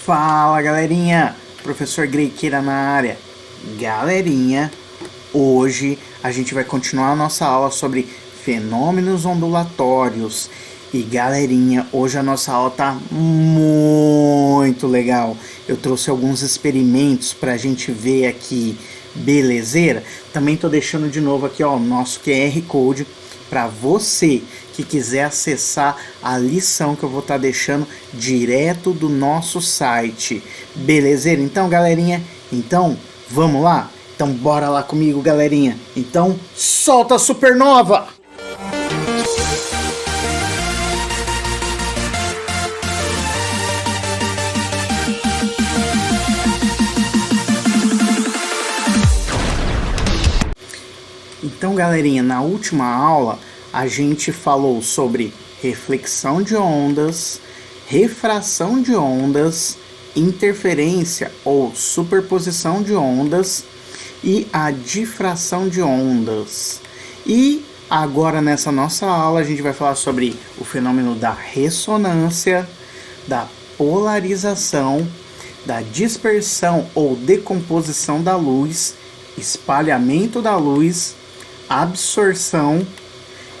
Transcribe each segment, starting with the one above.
Fala galerinha, professor Greiqueira na área. Galerinha, hoje a gente vai continuar a nossa aula sobre fenômenos ondulatórios. E galerinha, hoje a nossa aula tá muito legal. Eu trouxe alguns experimentos pra gente ver aqui, belezeira? Também tô deixando de novo aqui ó, o nosso QR Code para você que quiser acessar a lição que eu vou estar deixando direto do nosso site. Belezeira? Então, galerinha, vamos lá? Então, bora lá comigo, galerinha. Então, solta a supernova! Então, galerinha, na última aula a gente falou sobre reflexão de ondas, refração de ondas, interferência ou superposição de ondas e a difração de ondas. E agora nessa nossa aula a gente vai falar sobre o fenômeno da ressonância, da polarização, da dispersão ou decomposição da luz, espalhamento da luz, absorção,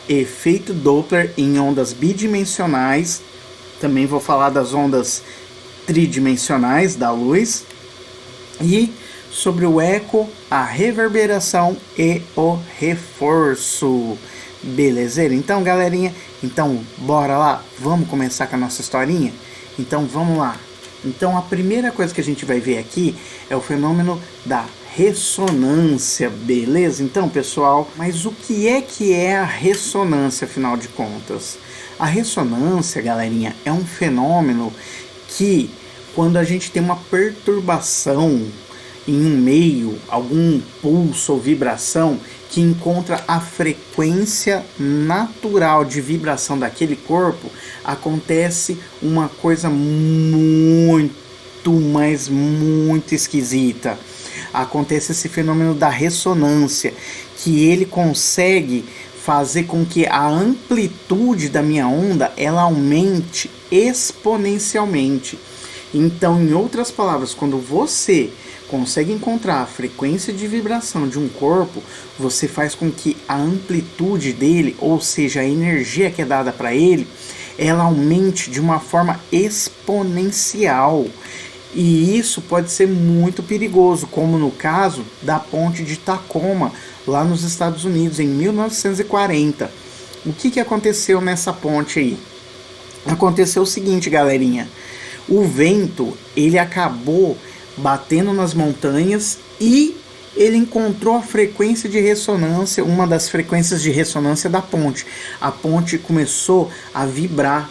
efeito Doppler em ondas bidimensionais. Também vou falar das ondas tridimensionais da luz e sobre o eco, a reverberação e o reforço. Belezeira? Então, galerinha, bora lá, vamos começar com a nossa historinha? Então, vamos lá. Então, a primeira coisa que a gente vai ver aqui é o fenômeno da ressonância, beleza? Então, pessoal, mas o que é a ressonância, afinal de contas? A ressonância, galerinha, é um fenômeno que, quando a gente tem uma perturbação em um meio, algum pulso ou vibração, que encontra a frequência natural de vibração daquele corpo, acontece uma coisa muito esquisita. Acontece esse fenômeno da ressonância, que ele consegue fazer com que a amplitude da minha onda ela aumente exponencialmente. Então, em outras palavras, quando você consegue encontrar a frequência de vibração de um corpo, você faz com que a amplitude dele, ou seja, a energia que é dada para ele, ela aumente de uma forma exponencial. E isso pode ser muito perigoso, como no caso da ponte de Tacoma, lá nos Estados Unidos, em 1940. O que aconteceu nessa ponte aí? Aconteceu o seguinte, galerinha. O vento, ele acabou batendo nas montanhas e ele encontrou a frequência de ressonância, uma das frequências de ressonância da ponte. A ponte começou a vibrar.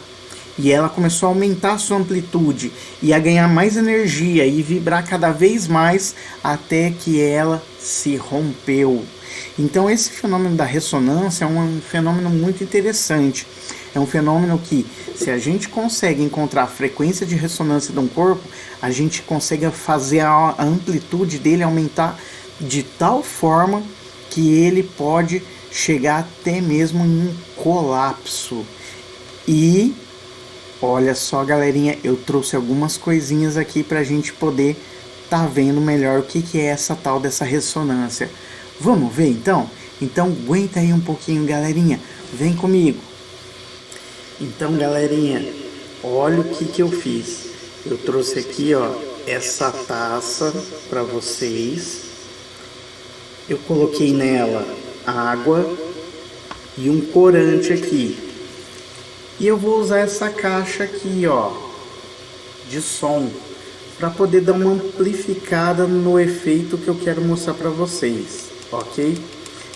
E ela começou a aumentar a sua amplitude e a ganhar mais energia e vibrar cada vez mais até que ela se rompeu. Então esse fenômeno da ressonância é um fenômeno muito interessante. É um fenômeno que, se a gente consegue encontrar a frequência de ressonância de um corpo, a gente consegue fazer a amplitude dele aumentar de tal forma que ele pode chegar até mesmo em um colapso. E olha só, galerinha, eu trouxe algumas coisinhas aqui pra gente poder tá vendo melhor o que é essa tal dessa ressonância. Vamos ver então? Então aguenta aí um pouquinho, galerinha. Vem comigo. Então, galerinha, olha o que eu fiz. Eu trouxe aqui, ó, essa taça pra vocês. Eu coloquei nela água e um corante aqui. E eu vou usar essa caixa aqui, ó, de som, para poder dar uma amplificada no efeito que eu quero mostrar para vocês, ok?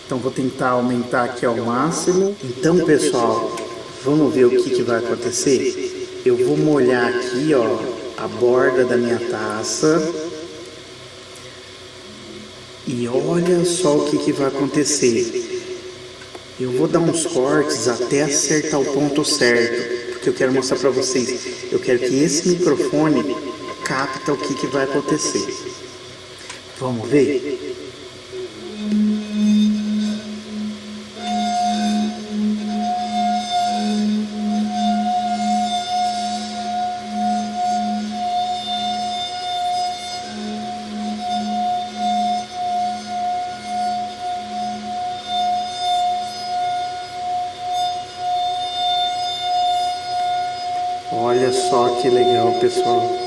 Então vou tentar aumentar aqui ao máximo. Então, pessoal, vamos ver o que vai acontecer? Eu vou molhar aqui, ó, a borda da minha taça. E olha só o que vai acontecer. Eu vou dar uns cortes até acertar o ponto certo, porque eu quero mostrar para vocês. Eu quero que esse microfone capta o que vai acontecer. Vamos ver? Olha só que legal, pessoal.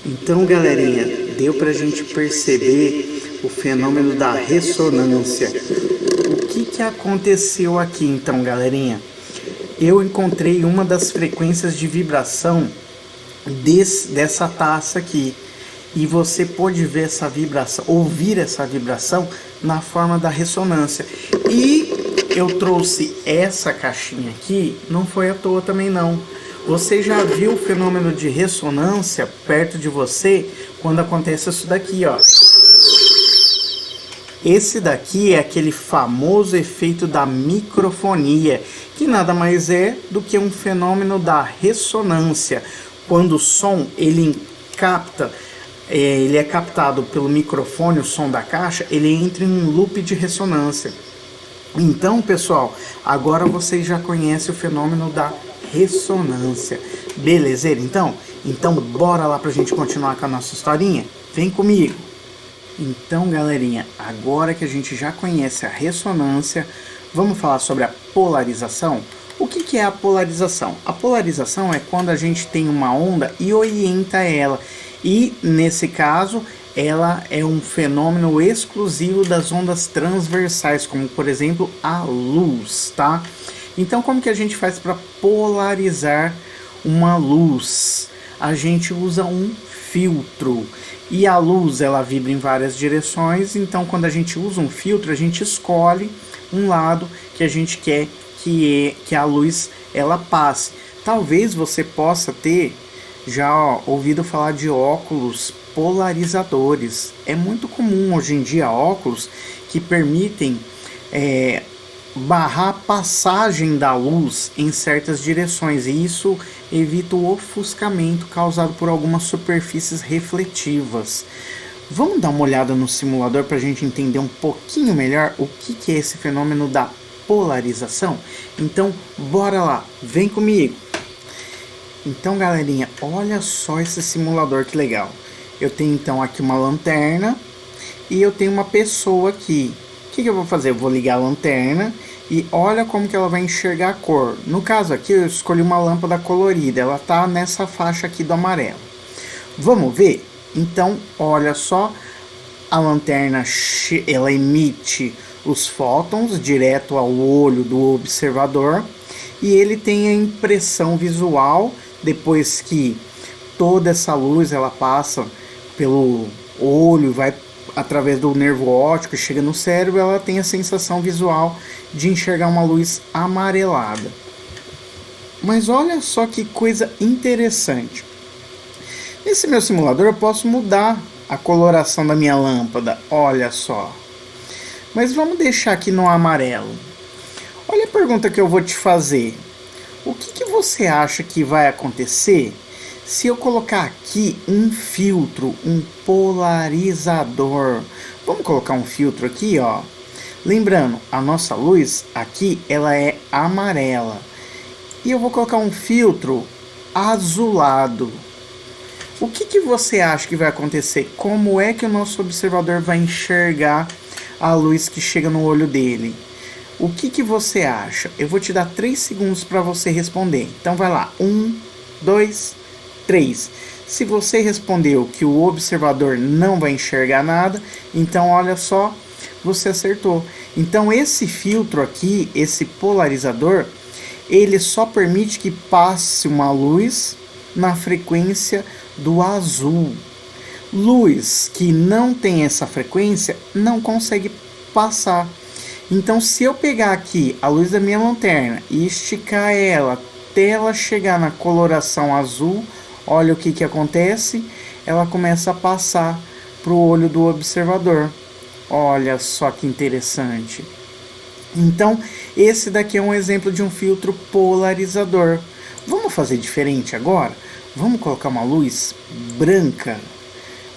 Então, galerinha, deu para a gente perceber o fenômeno da ressonância. O que aconteceu aqui, então, galerinha? Eu encontrei uma das frequências de vibração dessa taça aqui. E você pode ver essa vibração, ouvir essa vibração na forma da ressonância. E eu trouxe essa caixinha aqui, não foi à toa também não. Você já viu o fenômeno de ressonância perto de você quando acontece isso daqui, ó. Esse daqui é aquele famoso efeito da microfonia, que nada mais é do que um fenômeno da ressonância. Quando o som ele é captado pelo microfone, o som da caixa, ele entra em um loop de ressonância. Então, pessoal, agora vocês já conhecem o fenômeno da ressonância. Belezeira, então? Então, bora lá pra gente continuar com a nossa historinha? Vem comigo! Então, galerinha, agora que a gente já conhece a ressonância, vamos falar sobre a polarização? O que é a polarização? A polarização é quando a gente tem uma onda e orienta ela. E, nesse caso, ela é um fenômeno exclusivo das ondas transversais, como, por exemplo, a luz, tá? Então, como que a gente faz para polarizar uma luz? A gente usa um filtro. E a luz, ela vibra em várias direções, então quando a gente usa um filtro, a gente escolhe um lado que a gente quer que a luz ela passe. Talvez você possa ter já ouvido falar de óculos polarizadores. É muito comum hoje em dia óculos que permitem barrar a passagem da luz em certas direções, e isso evita o ofuscamento causado por algumas superfícies refletivas. Vamos dar uma olhada no simulador para a gente entender um pouquinho melhor o que é esse fenômeno da polarização? Então, bora lá, vem comigo! Então, galerinha, olha só esse simulador que legal. Eu tenho então aqui uma lanterna e eu tenho uma pessoa aqui. O que eu vou fazer? Eu vou ligar a lanterna e olha como que ela vai enxergar a cor. No caso aqui eu escolhi uma lâmpada colorida, ela tá nessa faixa aqui do amarelo. Vamos ver? Então olha só, a lanterna ela emite os fótons direto ao olho do observador e ele tem a impressão visual depois que toda essa luz ela passa pelo olho, vai através do nervo óptico, chega no cérebro, ela tem a sensação visual de enxergar uma luz amarelada. Mas olha só que coisa interessante. Nesse meu simulador eu posso mudar a coloração da minha lâmpada, olha só. Mas vamos deixar aqui no amarelo. Olha a pergunta que eu vou te fazer. O que você acha que vai acontecer se eu colocar aqui um filtro, um polarizador? Vamos colocar um filtro aqui, ó. Lembrando, a nossa luz aqui, ela é amarela. E eu vou colocar um filtro azulado. O que você acha que vai acontecer? Como é que o nosso observador vai enxergar a luz que chega no olho dele? O que você acha? Eu vou te dar 3 segundos para você responder. Então vai lá, 1, 2, 3. Se você respondeu que o observador não vai enxergar nada, então olha só, você acertou. Então esse filtro aqui, esse polarizador, ele só permite que passe uma luz na frequência do azul. Luz que não tem essa frequência não consegue passar. Então se eu pegar aqui a luz da minha lanterna e esticar ela até ela chegar na coloração azul, olha o que acontece, ela começa a passar para o olho do observador. Olha só que interessante. Então, Esse daqui é um exemplo de um filtro polarizador. Vamos fazer diferente agora? Vamos colocar uma luz branca.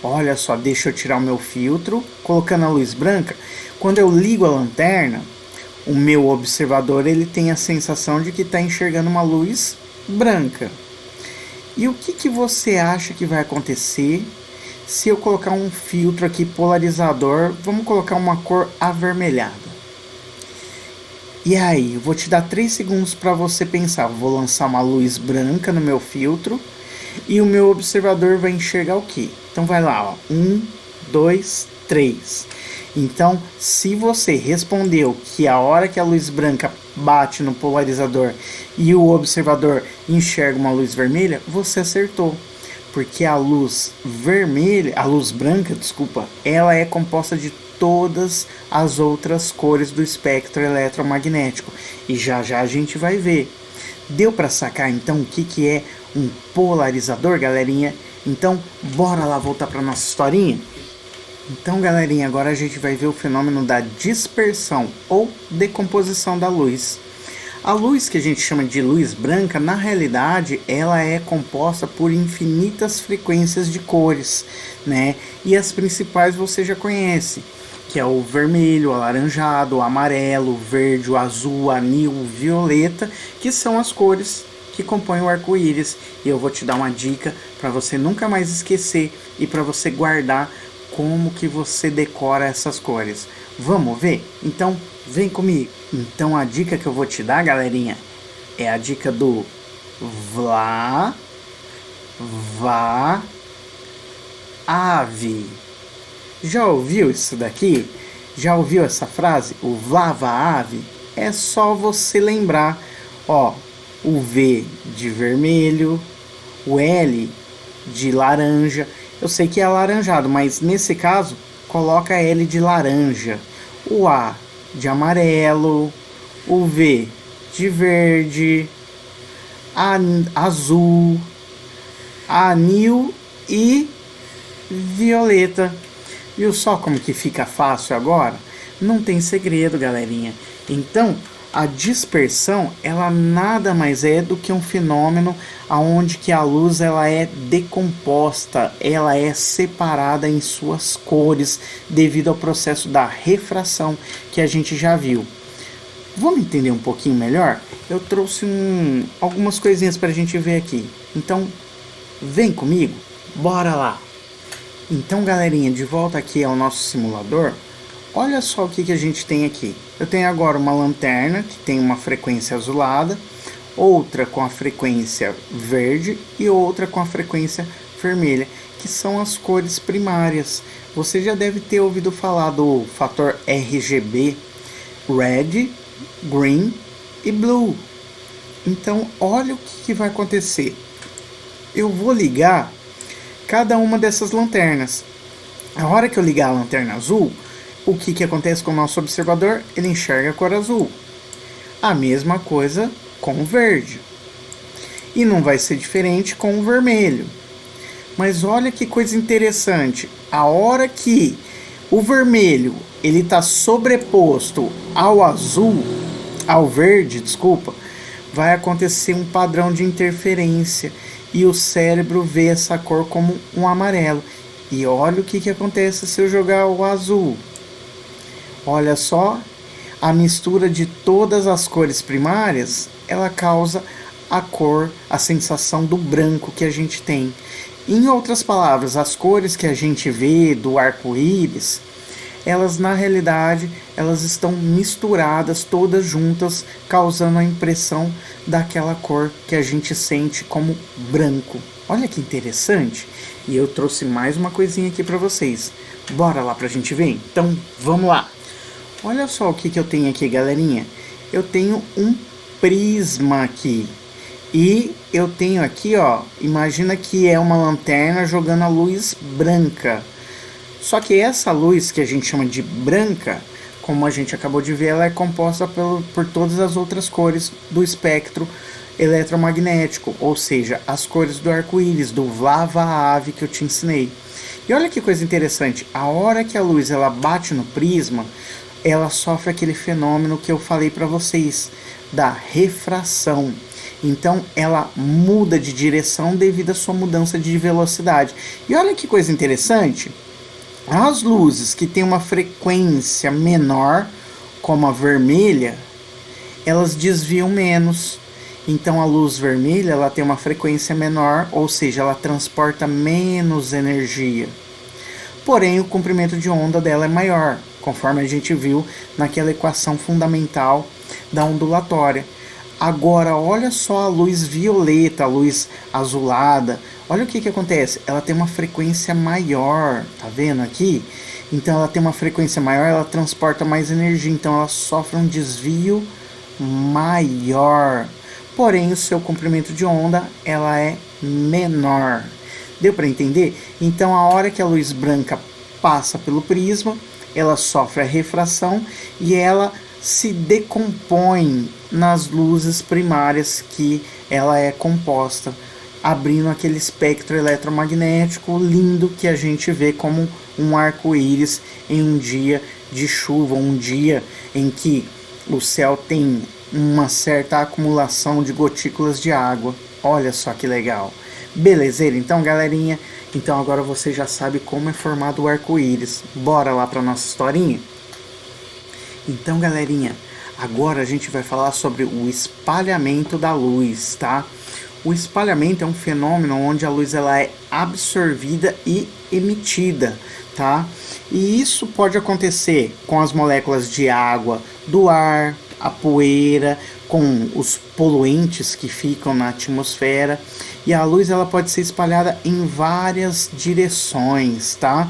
Olha só, deixa eu tirar o meu filtro, colocando a luz branca. Quando eu ligo a lanterna, o meu observador ele tem a sensação de que está enxergando uma luz branca. E o que você acha que vai acontecer se eu colocar um filtro aqui polarizador? Vamos colocar uma cor avermelhada. E aí, eu vou te dar 3 segundos para você pensar. Vou lançar uma luz branca no meu filtro e o meu observador vai enxergar o quê? Então vai lá, ó. 1, 2, 3. Então, se você respondeu que a hora que a luz branca bate no polarizador e o observador enxerga uma luz vermelha, você acertou. Porque a luz vermelha, a luz branca, desculpa, ela é composta de todas as outras cores do espectro eletromagnético. E já já a gente vai ver. Deu para sacar então o que é um polarizador, galerinha? Então, bora lá voltar para nossa historinha? Então, galerinha, agora a gente vai ver o fenômeno da dispersão ou decomposição da luz. A luz que a gente chama de luz branca, na realidade, ela é composta por infinitas frequências de cores, né? E as principais você já conhece, que é o vermelho, o alaranjado, o amarelo, o verde, o azul, o anil, o violeta, que são as cores que compõem o arco-íris. E eu vou te dar uma dica para você nunca mais esquecer e para você guardar como que você decora essas cores. Vamos ver? Então, vem comigo. Então, a dica que eu vou te dar, galerinha, é a dica do Vla, Va, Ave. Já ouviu isso daqui? Já ouviu essa frase? O Vla, Va, Ave? É só você lembrar, ó, o V de vermelho, o L de laranja. Eu sei que é alaranjado, mas nesse caso, coloca L de laranja. O A de amarelo, o V de verde, azul, anil e violeta. Viu só como que fica fácil agora? Não tem segredo, galerinha. Então, a dispersão, ela nada mais é do que um fenômeno onde que a luz ela é decomposta, ela é separada em suas cores devido ao processo da refração que a gente já viu. Vamos entender um pouquinho melhor? Eu trouxe algumas coisinhas para a gente ver aqui. Então, vem comigo, bora lá! Então, galerinha, de volta aqui ao nosso simulador. Olha só o que a gente tem aqui. Eu tenho agora uma lanterna que tem uma frequência azulada, outra com a frequência verde e outra com a frequência vermelha, que são as cores primárias. Você já deve ter ouvido falar do fator RGB, Red, Green e Blue. Então, olha o que vai acontecer. Eu vou ligar cada uma dessas lanternas. A hora que eu ligar a lanterna azul, o que acontece com o nosso observador? Ele enxerga a cor azul. A mesma coisa com o verde. E não vai ser diferente com o vermelho. Mas olha que coisa interessante. A hora que o vermelho ele está sobreposto ao azul, ao verde, desculpa, vai acontecer um padrão de interferência. E o cérebro vê essa cor como um amarelo. E olha o que acontece se eu jogar o azul. Olha só, a mistura de todas as cores primárias, ela causa a cor, a sensação do branco que a gente tem. Em outras palavras, as cores que a gente vê do arco-íris, elas na realidade, elas estão misturadas todas juntas, causando a impressão daquela cor que a gente sente como branco. Olha que interessante! E eu trouxe mais uma coisinha aqui para vocês. Bora lá pra gente ver? Então, vamos lá! Olha só o que eu tenho aqui, galerinha. Eu tenho um prisma aqui. E eu tenho aqui, ó, imagina que é uma lanterna jogando a luz branca. Só que essa luz que a gente chama de branca, como a gente acabou de ver, ela é composta por todas as outras cores do espectro eletromagnético, ou seja, as cores do arco-íris, do Vla-Va-Ave que eu te ensinei. E olha que coisa interessante, a hora que a luz ela bate no prisma, ela sofre aquele fenômeno que eu falei para vocês, da refração. Então ela muda de direção devido à sua mudança de velocidade. E olha que coisa interessante, as luzes que têm uma frequência menor, como a vermelha, elas desviam menos. Então a luz vermelha ela tem uma frequência menor, ou seja, ela transporta menos energia. Porém, o comprimento de onda dela é maior, conforme a gente viu naquela equação fundamental da ondulatória. Agora, olha só a luz violeta, a luz azulada. Olha o que acontece. Ela tem uma frequência maior, tá vendo aqui? Então, ela tem uma frequência maior, ela transporta mais energia. Então, ela sofre um desvio maior. Porém, o seu comprimento de onda, ela é menor. Deu para entender? Então, a hora que a luz branca passa pelo prisma, ela sofre a refração e ela se decompõe nas luzes primárias que ela é composta, abrindo aquele espectro eletromagnético lindo que a gente vê como um arco-íris em um dia de chuva, um dia em que o céu tem uma certa acumulação de gotículas de água. Olha só que legal. Belezeira? Então, galerinha, então agora você já sabe como é formado o arco-íris. Bora lá para nossa historinha? Então, galerinha, agora a gente vai falar sobre o espalhamento da luz, tá? O espalhamento é um fenômeno onde a luz ela é absorvida e emitida, tá? E isso pode acontecer com as moléculas de água, do ar, a poeira, com os poluentes que ficam na atmosfera. E a luz ela pode ser espalhada em várias direções, tá?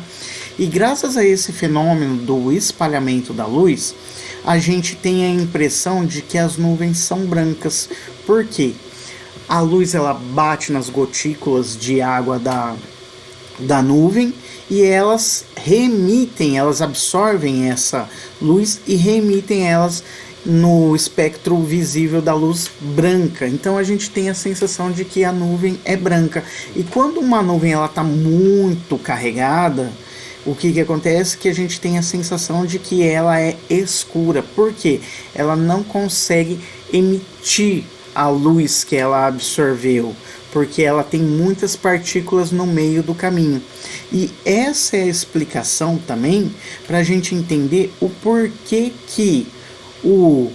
E graças a esse fenômeno do espalhamento da luz, a gente tem a impressão de que as nuvens são brancas. Por quê? A luz ela bate nas gotículas de água da nuvem e elas reemitem, elas absorvem essa luz e reemitem elas no espectro visível da luz branca. Então a gente tem a sensação de que a nuvem é branca. E quando uma nuvem ela está muito carregada, o que acontece? Que a gente tem a sensação de que ela é escura. Por quê? Ela não consegue emitir a luz que ela absorveu, porque ela tem muitas partículas no meio do caminho. E essa é a explicação também para a gente entender o porquê que o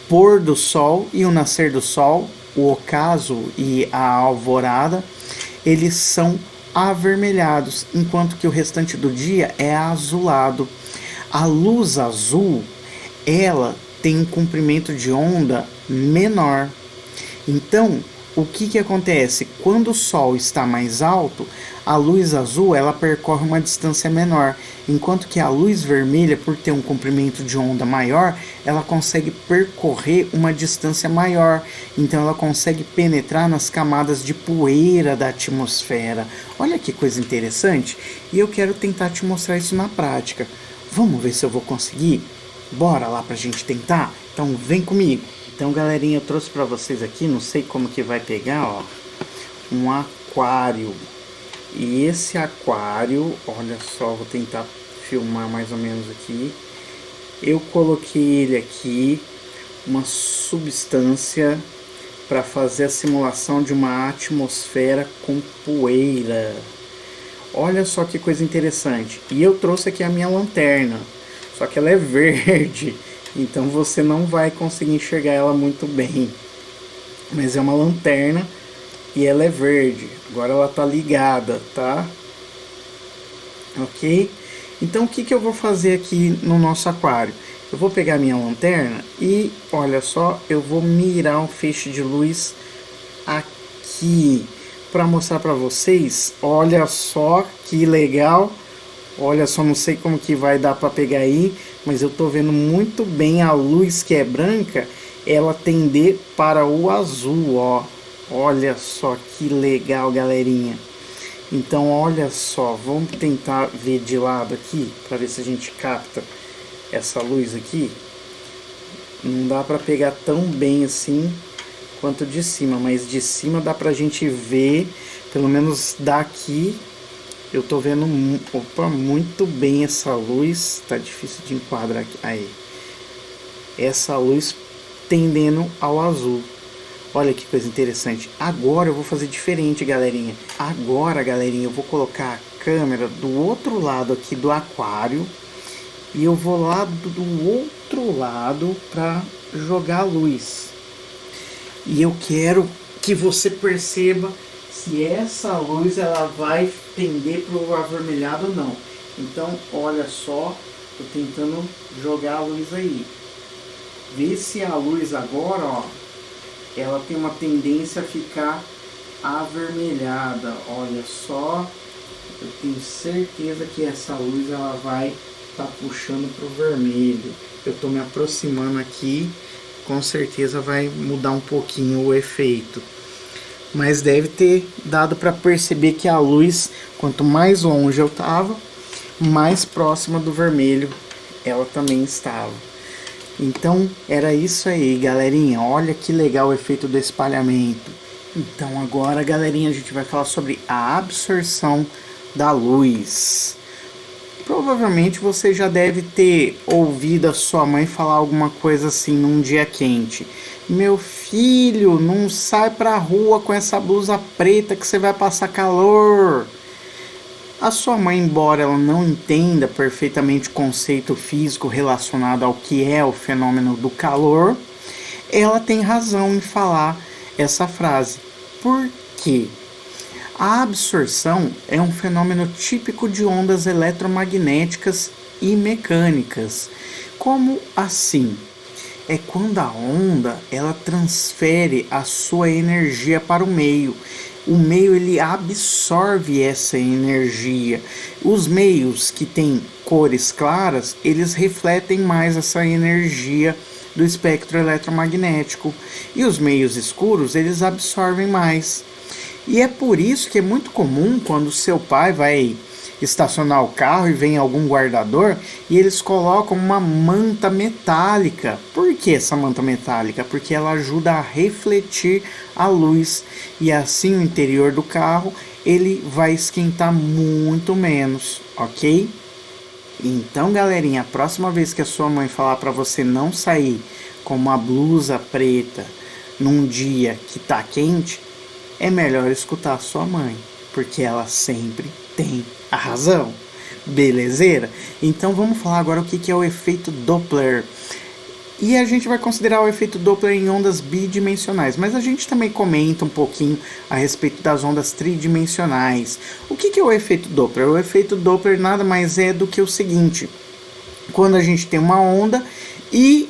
pôr do sol e o nascer do sol, o ocaso e a alvorada, eles são avermelhados, enquanto que o restante do dia é azulado. A luz azul, ela tem um comprimento de onda menor. Então, o que acontece? Quando o sol está mais alto, a luz azul ela percorre uma distância menor, enquanto que a luz vermelha, por ter um comprimento de onda maior, ela consegue percorrer uma distância maior. Então ela consegue penetrar nas camadas de poeira da atmosfera. Olha que coisa interessante. E eu quero tentar te mostrar isso na prática. Vamos ver se eu vou conseguir? Bora lá pra gente tentar? Então vem comigo. Então, galerinha, eu trouxe para vocês aqui, não sei como que vai pegar, ó, um aquário. E esse aquário, olha só, vou tentar filmar mais ou menos aqui. Eu coloquei ele aqui, uma substância para fazer a simulação de uma atmosfera com poeira. Olha só que coisa interessante. E eu trouxe aqui a minha lanterna, só que ela é verde. Então você não vai conseguir enxergar ela muito bem. Mas é uma lanterna e ela é verde. Agora ela tá ligada, tá? Ok? Então o que eu vou fazer aqui no nosso aquário? Eu vou pegar minha lanterna e, olha só, eu vou mirar um feixe de luz aqui para mostrar para vocês. Olha só que legal. Olha só, não sei como que vai dar para pegar aí, mas eu tô vendo muito bem a luz que é branca, ela tender para o azul, ó. Olha só que legal, galerinha. Então, olha só, vamos tentar ver de lado aqui, para ver se a gente capta essa luz aqui. Não dá para pegar tão bem assim quanto de cima, mas de cima dá pra gente ver, pelo menos daqui, Eu tô vendo, opa, muito bem essa luz. Tá difícil de enquadrar aqui. Aí. Essa luz tendendo ao azul. Olha que coisa interessante. Agora eu vou fazer diferente, galerinha. Agora, galerinha, eu vou colocar a câmera do outro lado aqui do aquário. E eu vou lá do outro lado para jogar a luz. E eu quero que você perceba se essa luz ela vai tender para o avermelhado ou não. Então, olha só, tô tentando jogar a luz aí. Vê se a luz agora, ó, ela tem uma tendência a ficar avermelhada. Olha só, eu tenho certeza que essa luz ela vai estar puxando para o vermelho. Eu estou me aproximando aqui, com certeza vai mudar um pouquinho o efeito. Mas deve ter dado para perceber que a luz, quanto mais longe eu estava, mais próxima do vermelho ela também estava. Então era isso aí, galerinha. Olha que legal o efeito do espalhamento. Então agora, galerinha, a gente vai falar sobre a absorção da luz. Provavelmente você já deve ter ouvido a sua mãe falar alguma coisa assim num dia quente. Meu filho, não sai pra rua com essa blusa preta que você vai passar calor. A sua mãe, embora ela não entenda perfeitamente o conceito físico relacionado ao que é o fenômeno do calor, ela tem razão em falar essa frase. Por quê? A absorção é um fenômeno típico de ondas eletromagnéticas e mecânicas. Como assim? É quando a onda ela transfere a sua energia para o meio. O meio ele absorve essa energia. Os meios que têm cores claras, eles refletem mais essa energia do espectro eletromagnético. E os meios escuros, eles absorvem mais. E é por isso que é muito comum quando seu pai vai estacionar o carro e vem algum guardador e eles colocam uma manta metálica. Por que essa manta metálica? Porque ela ajuda a refletir a luz e assim o interior do carro ele vai esquentar muito menos, ok? Então, galerinha, a próxima vez que a sua mãe falar para você não sair com uma blusa preta num dia que tá quente, é melhor escutar a sua mãe, porque ela sempre tem a razão. Belezeira? Então vamos falar agora o que é o efeito Doppler. E a gente vai considerar o efeito Doppler em ondas bidimensionais, mas a gente também comenta um pouquinho a respeito das ondas tridimensionais. O que é o efeito Doppler? O efeito Doppler nada mais é do que o seguinte: quando a gente tem uma onda e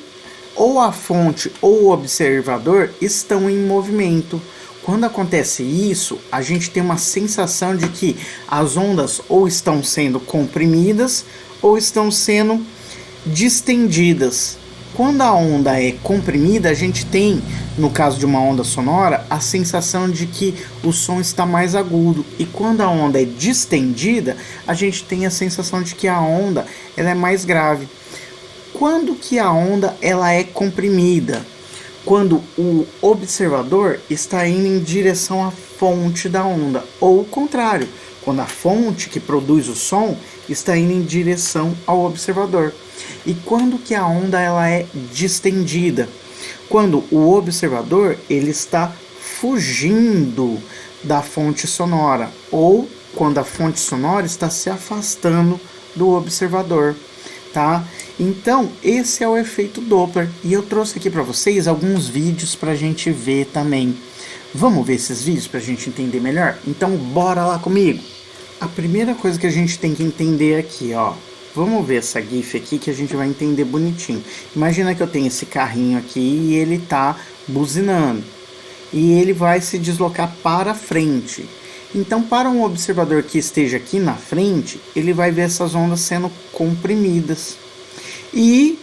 ou a fonte ou o observador estão em movimento. Quando acontece isso, a gente tem uma sensação de que as ondas ou estão sendo comprimidas ou estão sendo distendidas. Quando a onda é comprimida, a gente tem, no caso de uma onda sonora, a sensação de que o som está mais agudo. E quando a onda é distendida, a gente tem a sensação de que a onda ela é mais grave. Quando que a onda ela é comprimida? Quando o observador está indo em direção à fonte da onda, ou o contrário, quando a fonte que produz o som está indo em direção ao observador. E quando que a onda ela é distendida? Quando o observador ele está fugindo da fonte sonora, ou quando a fonte sonora está se afastando do observador, tá? Então, esse é o efeito Doppler. E eu trouxe aqui para vocês alguns vídeos para a gente ver também. Vamos ver esses vídeos para a gente entender melhor? Então, bora lá comigo! A primeira coisa que a gente tem que entender aqui, ó. Vamos ver essa GIF aqui que a gente vai entender bonitinho. Imagina que eu tenho esse carrinho aqui e ele tá buzinando. E ele vai se deslocar para frente. Então, para um observador que esteja aqui na frente, ele vai ver essas ondas sendo comprimidas. E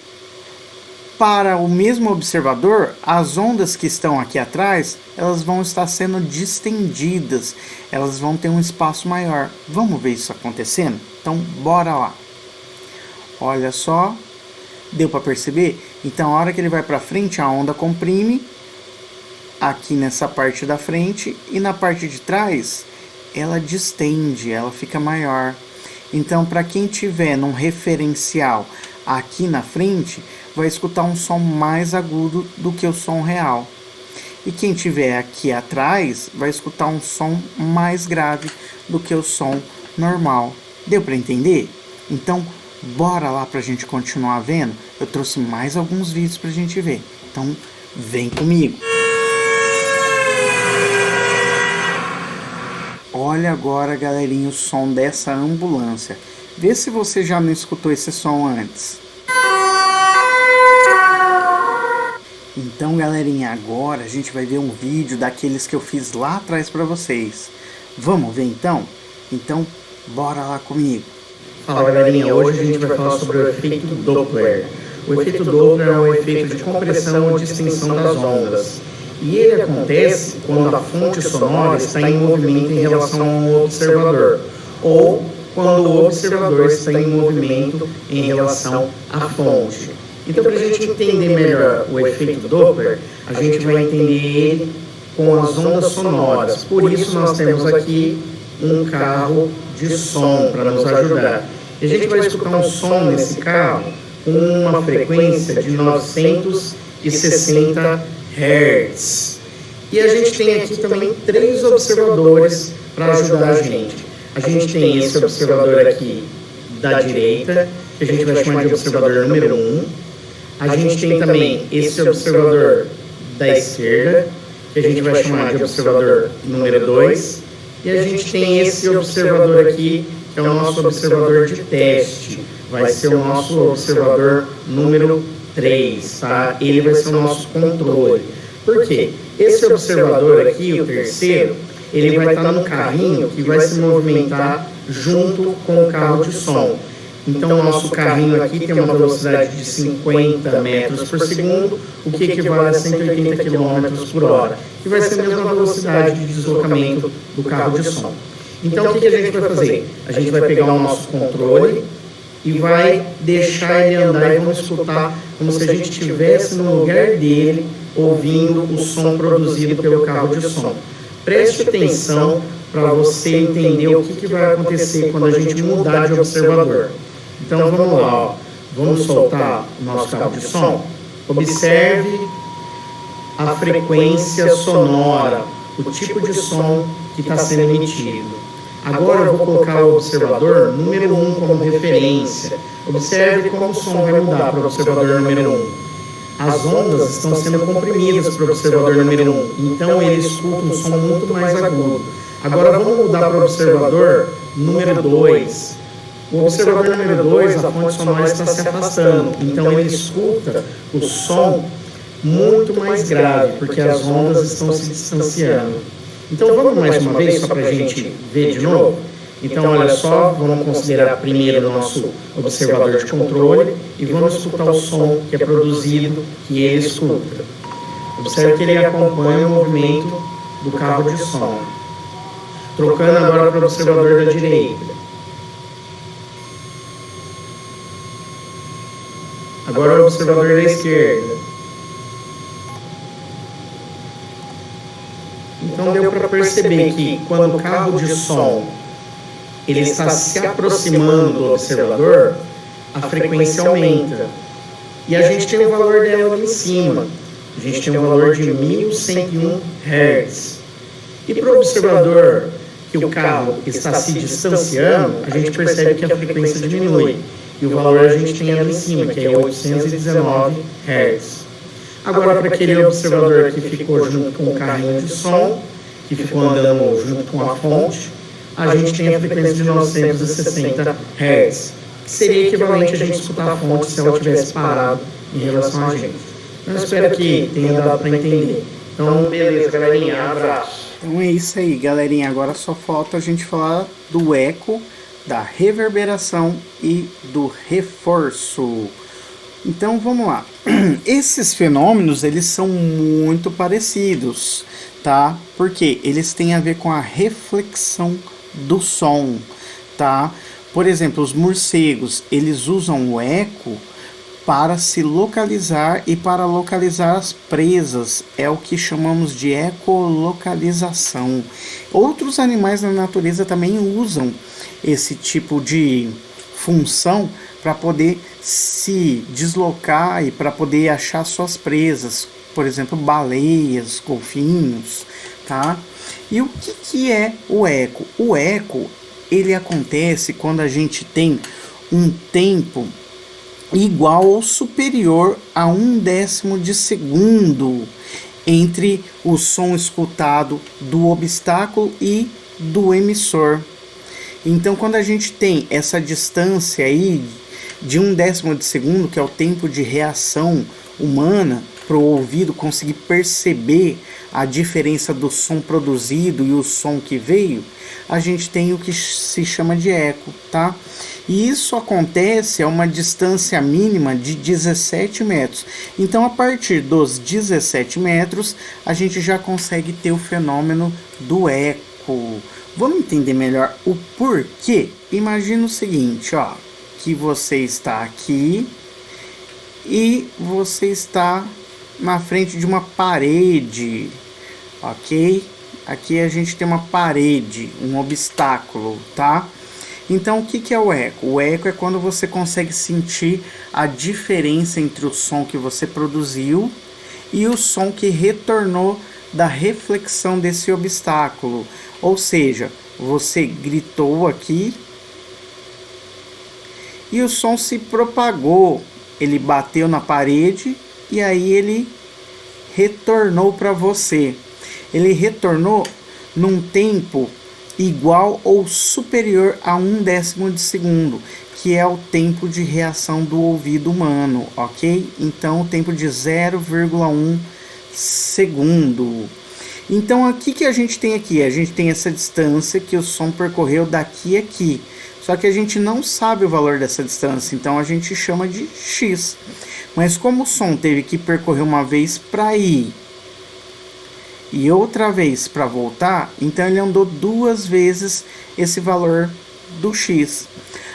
para o mesmo observador, as ondas que estão aqui atrás, elas vão estar sendo distendidas, elas vão ter um espaço maior. Vamos ver isso acontecendo? Então, bora lá. Olha só, deu para perceber? Então, a hora que ele vai para frente, a onda comprime aqui nessa parte da frente e na parte de trás, ela distende, ela fica maior. Então, para quem tiver num referencial aqui na frente, vai escutar um som mais agudo do que o som real. E quem tiver aqui atrás, vai escutar um som mais grave do que o som normal. Deu para entender? Então, bora lá pra gente continuar vendo. Eu trouxe mais alguns vídeos pra gente ver. Então, vem comigo. Olha agora, galerinha, o som dessa ambulância. Vê se você já não escutou esse som antes. Então, galerinha, agora a gente vai ver um vídeo daqueles que eu fiz lá atrás pra vocês. Vamos ver então? Então, bora lá comigo. Fala, galerinha, hoje a gente vai falar sobre o efeito Doppler. O efeito Doppler é um efeito de compressão ou de extensão das ondas. E ele acontece quando a fonte sonora está em movimento em relação ao observador, ou quando o observador está em movimento em relação à fonte. Então, para a gente entender melhor o efeito Doppler, a gente vai entender ele com as ondas sonoras. Por isso, nós temos aqui um carro de som para nos ajudar. E a gente vai escutar um som nesse carro com uma frequência de 960 Hz. E a gente tem aqui também 3 observadores para ajudar a gente. A gente tem esse observador aqui da direita, que a gente vai chamar de observador número 1. A gente tem também esse observador da esquerda, que a gente vai chamar de observador número 2. E a gente tem esse observador aqui, que é o nosso observador de teste. Vai ser o nosso observador número 3, tá? Ele vai ser o nosso controle. Por quê? Esse observador aqui, o terceiro, ele vai estar no carrinho que vai se movimentar junto com o carro de som. Então, o nosso carrinho aqui tem uma velocidade de 50 metros por segundo, o que equivale a 180 km por hora. E vai ser a mesma velocidade de deslocamento do carro de som. Então, o que a gente vai fazer? A gente vai pegar o nosso controle e vai deixar ele andar e vamos escutar como se a gente estivesse no lugar dele, ouvindo o som produzido pelo carro de som. Preste atenção para você entender o que vai acontecer quando a gente mudar de observador. Então vamos lá, ó. Vamos soltar o nosso carro de som. Observe a frequência sonora, o tipo de som que está sendo emitido. Agora eu vou colocar o observador número 1 como referência. Observe como o som vai mudar para o observador número 1. As ondas estão sendo comprimidas para o observador número 1, então ele escuta um som muito mais agudo. Agora vamos mudar para o observador número 2. O observador número 2, a fonte sonora está se afastando, então ele escuta o som muito mais grave, porque as ondas estão se distanciando. Então vamos mais uma vez, só para a gente ver de novo? Então olha só, vamos considerar primeiro o nosso observador de controle e vamos escutar o som que é produzido, que ele escuta. Observe que ele acompanha o movimento do carro de som. Trocando agora para o observador da direita. Agora o observador da esquerda. Então deu para perceber que quando o carro de som ele está se aproximando do observador, a frequência aumenta. E a gente tem o valor dela ali em cima. A gente tem o valor de 1101 Hz. E para o observador que o carro está se distanciando, a gente percebe que a frequência diminui. E o valor a gente tem ali em cima, que é 819 Hz. Agora, para aquele observador que ficou junto com o carrinho de som, que ficou andando junto com a fonte, a gente tem a frequência de 960 Hz, que seria equivalente a gente escutar a fonte se ela tivesse parado em relação a gente. Eu espero que tenha dado para entender. Então, beleza, galerinha, abraço. Então é isso aí, galerinha. Agora só falta a gente falar do eco, da reverberação e do reforço. Então vamos lá. Esses fenômenos, eles são muito parecidos, tá? Porque eles têm a ver com a reflexão do som, tá? Por exemplo, os morcegos, eles usam o eco para se localizar e para localizar as presas. É o que chamamos de ecolocalização. Outros animais na natureza também usam esse tipo de função para poder se deslocar e para poder achar suas presas. Por exemplo, baleias, golfinhos, tá? E o que é o eco? O eco, ele acontece quando a gente tem um tempo igual ou superior a 1/10 de segundo entre o som escutado do obstáculo e do emissor. Então, quando a gente tem essa distância aí de 1/10 de segundo, que é o tempo de reação humana, para o ouvido conseguir perceber a diferença do som produzido e o som que veio, a gente tem o que se chama de eco, tá? E isso acontece a uma distância mínima de 17 metros. Então, a partir dos 17 metros, a gente já consegue ter o fenômeno do eco. Vamos entender melhor o porquê? Imagina o seguinte, ó, que você está aqui e você está na frente de uma parede, ok? Aqui a gente tem uma parede, um obstáculo, tá? Então, o que é o eco? O eco é quando você consegue sentir a diferença entre o som que você produziu e o som que retornou da reflexão desse obstáculo. Ou seja, você gritou aqui e o som se propagou, ele bateu na parede e aí ele retornou para você. Ele retornou num tempo igual ou superior a 1/10 de segundo, que é o tempo de reação do ouvido humano, ok? Então, o tempo de 0,1 segundo. Então, aqui que a gente tem aqui? A gente tem essa distância que o som percorreu daqui a aqui. Só que a gente não sabe o valor dessa distância, então a gente chama de x. Mas como o som teve que percorrer uma vez para ir e outra vez para voltar, então ele andou 2 vezes esse valor do x.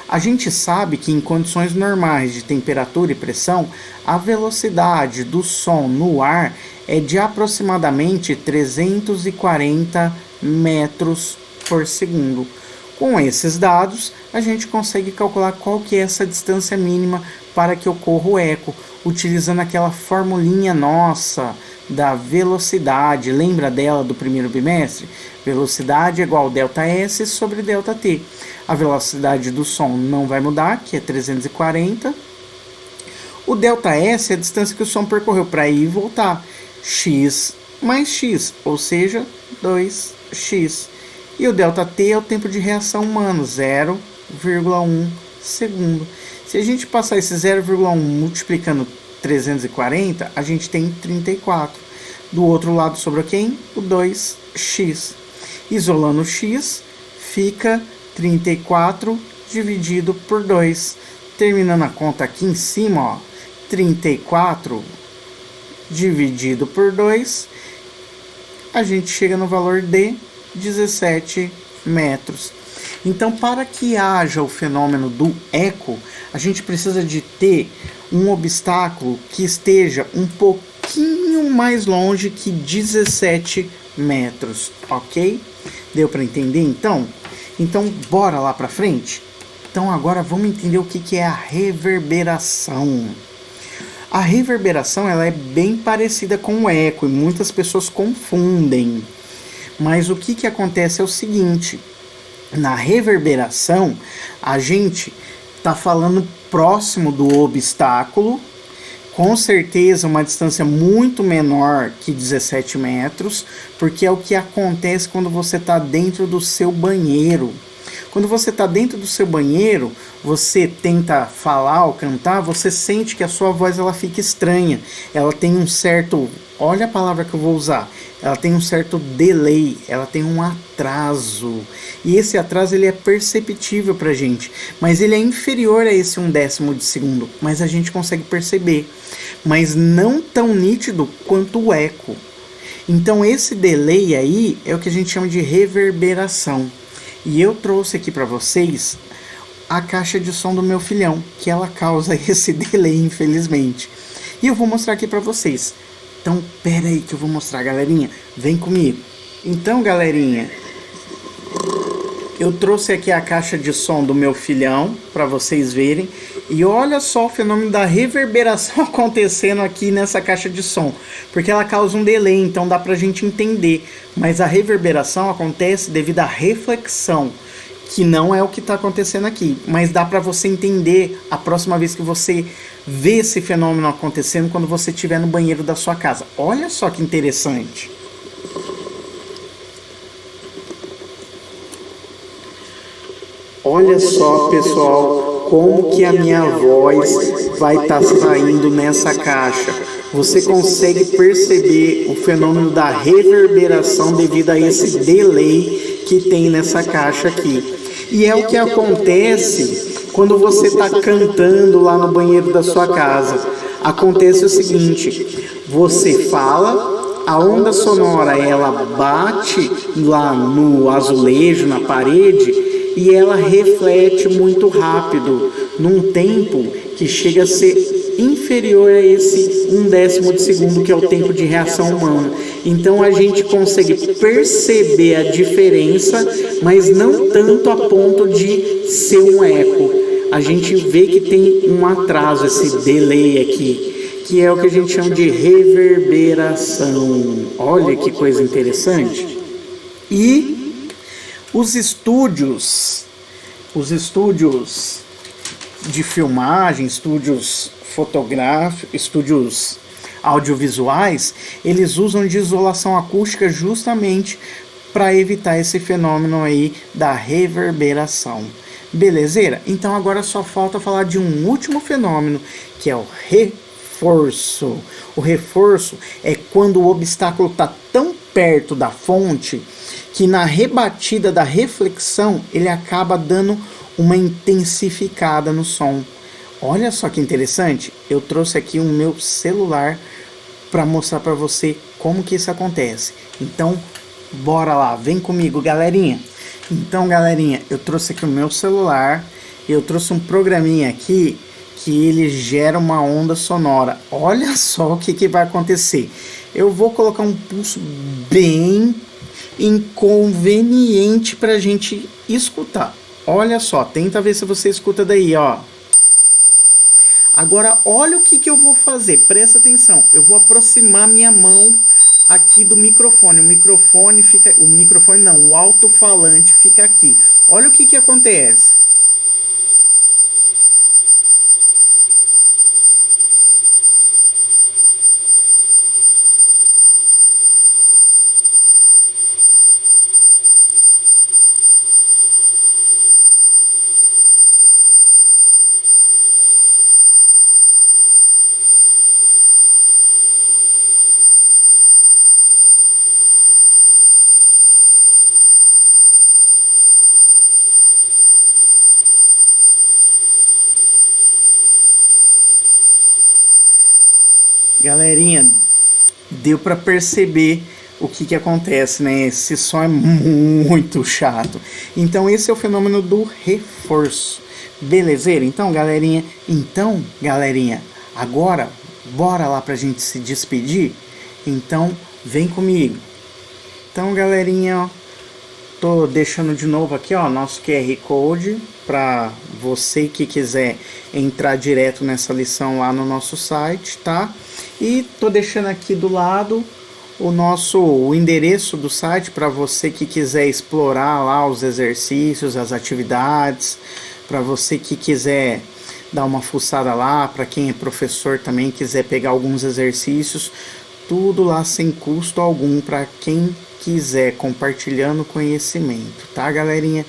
A gente sabe que em condições normais de temperatura e pressão, a velocidade do som no ar é de aproximadamente 340 metros por segundo. Com esses dados, a gente consegue calcular qual que é essa distância mínima para que ocorra o eco, utilizando aquela formulinha nossa da velocidade. Lembra dela do primeiro bimestre? Velocidade é igual a ΔS sobre ΔT. A velocidade do som não vai mudar, que é 340. O ΔS é a distância que o som percorreu para ir e voltar. X mais X, ou seja, 2x. E o ΔT é o tempo de reação humano, 0,1 segundo. Se a gente passar esse 0,1 multiplicando 340, a gente tem 34. Do outro lado sobra quem? O 2x. Isolando o x, fica 34 dividido por 2. Terminando a conta aqui em cima, ó, 34 dividido por 2, a gente chega no valor de 17 metros. Então, para que haja o fenômeno do eco, a gente precisa de ter um obstáculo que esteja um pouquinho mais longe que 17 metros, ok? Deu para entender então? Então, bora lá para frente? Então, agora vamos entender o que é a reverberação. A reverberação ela é bem parecida com o eco e muitas pessoas confundem. Mas o que acontece é o seguinte: na reverberação, a gente está falando próximo do obstáculo, com certeza uma distância muito menor que 17 metros, porque é o que acontece quando você está dentro do seu banheiro. Quando você está dentro do seu banheiro, você tenta falar ou cantar, você sente que a sua voz ela fica estranha. Ela tem um certo, olha a palavra que eu vou usar, ela tem um certo delay, ela tem um atraso. E esse atraso ele é perceptível para a gente, mas ele é inferior a esse 1/10 de segundo, mas a gente consegue perceber, mas não tão nítido quanto o eco. Então esse delay aí é o que a gente chama de reverberação. E eu trouxe aqui para vocês a caixa de som do meu filhão, que ela causa esse delay, infelizmente. E eu vou mostrar aqui pra vocês. Então, pera aí que eu vou mostrar, galerinha. Vem comigo. Então, galerinha, eu trouxe aqui a caixa de som do meu filhão para vocês verem. E olha só o fenômeno da reverberação acontecendo aqui nessa caixa de som. Porque ela causa um delay, então dá pra gente entender. Mas a reverberação acontece devido à reflexão, que não é o que está acontecendo aqui. Mas dá para você entender a próxima vez que você vê esse fenômeno acontecendo, quando você estiver no banheiro da sua casa. Olha só que interessante. Olha só, pessoal, como que a minha voz vai estar saindo nessa caixa. Você consegue perceber o fenômeno da reverberação devido a esse delay que tem nessa caixa aqui. E é o que acontece quando você está cantando lá no banheiro da sua casa. Acontece o seguinte: você fala, a onda sonora ela bate lá no azulejo, na parede, e ela reflete muito rápido, num tempo que chega a ser inferior a esse 1/10 de segundo, que é o tempo de reação humana. Então a gente consegue perceber a diferença, mas não tanto a ponto de ser um eco. A gente vê que tem um atraso, esse delay aqui, que é o que a gente chama de reverberação. Olha que coisa interessante. E os estúdios de filmagem, estúdios fotográficos, estúdios audiovisuais, eles usam de isolação acústica justamente para evitar esse fenômeno aí da reverberação. Belezeira? Então agora só falta falar de um último fenômeno, que é o reforço. O reforço é quando o obstáculo está tão perto da fonte que na rebatida da reflexão ele acaba dando uma intensificada no som. Olha só que interessante, eu trouxe aqui o meu celular para mostrar para você como que isso acontece. Então, bora lá, vem comigo, galerinha. Então, galerinha, eu trouxe aqui o meu celular, eu trouxe um programinha aqui que ele gera uma onda sonora. Olha só o que vai acontecer. Eu vou colocar um pulso bem inconveniente para a gente escutar. Olha só, tenta ver se você escuta daí, ó. Agora, olha o que eu vou fazer, presta atenção. Eu vou aproximar minha mão aqui do microfone. O alto-falante fica aqui. Olha o que acontece. Galerinha, deu para perceber o que acontece, né? Esse som é muito chato. Então esse é o fenômeno do reforço. Belezeira? Então, galerinha, agora bora lá pra gente se despedir? Então, vem comigo. Então, galerinha, ó, tô deixando de novo aqui, ó, nosso QR Code para você que quiser entrar direto nessa lição lá no nosso site, tá? E tô deixando aqui do lado o endereço do site para você que quiser explorar lá os exercícios, as atividades, para você que quiser dar uma fuçada lá, para quem é professor também quiser pegar alguns exercícios, tudo lá sem custo algum para quem quiser, compartilhando conhecimento, tá, galerinha?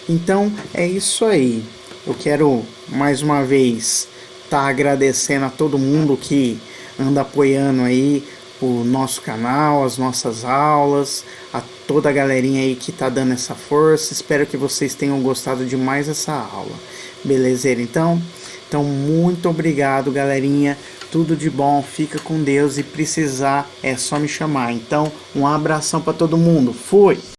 Então é isso aí. Eu quero mais uma vez estar agradecendo a todo mundo que anda apoiando aí o nosso canal, as nossas aulas, a toda a galerinha aí que tá dando essa força. Espero que vocês tenham gostado demais dessa aula. Belezeira? Então muito obrigado, galerinha. Tudo de bom, fica com Deus e precisar é só me chamar. Então, um abração para todo mundo. Fui!